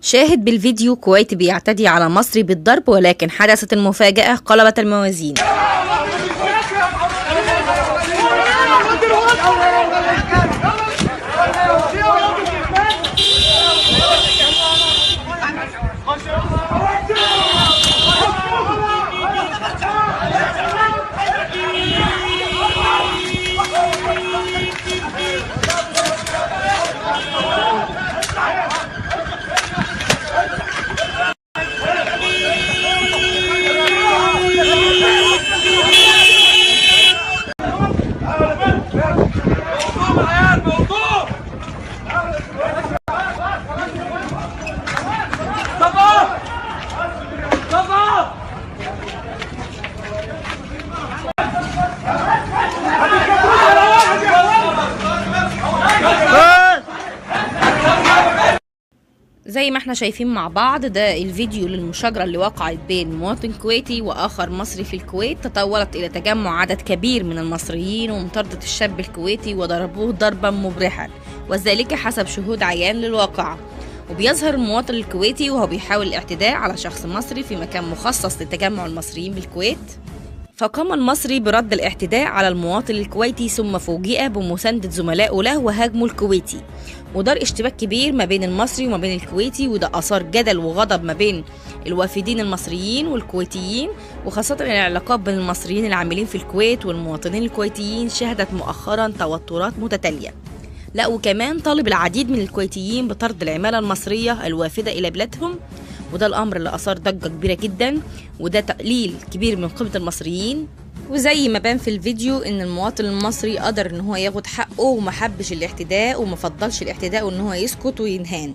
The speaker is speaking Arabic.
شاهد بالفيديو كويتي بيعتدي على مصري بالضرب، ولكن حدثت المفاجأة قلبت الموازين. زي ما احنا شايفين مع بعض، ده الفيديو للمشاجرة اللي وقعت بين مواطن كويتي وآخر مصري في الكويت، تطورت إلى تجمع عدد كبير من المصريين ومطاردة الشاب الكويتي وضربوه ضربا مبرحا، وذلك حسب شهود عيان للواقعة. وبيظهر المواطن الكويتي وهو بيحاول الاعتداء على شخص مصري في مكان مخصص لتجمع المصريين بالكويت، فقام المصري برد الاعتداء على المواطن الكويتي، ثم فوجئ بمساندة زملائه له وهاجموا الكويتي، ودار اشتباك كبير ما بين المصري وما بين الكويتي، وده أثار جدل وغضب ما بين الوافدين المصريين والكويتيين، وخاصة العلاقات بين المصريين العاملين في الكويت والمواطنين الكويتيين شهدت مؤخرا توترات متتالية. لا وكمان طالب العديد من الكويتيين بطرد العمالة المصرية الوافدة إلى بلادهم، وده الأمر اللي أثار ضجة كبيرة جدا، وده تقليل كبير من قيمة المصريين. وزي ما بان في الفيديو ان المواطن المصري قدر ان هو ياخد حقه وما حبش الاعتداء وما فضلش الاعتداء وان هو يسكت وينهان.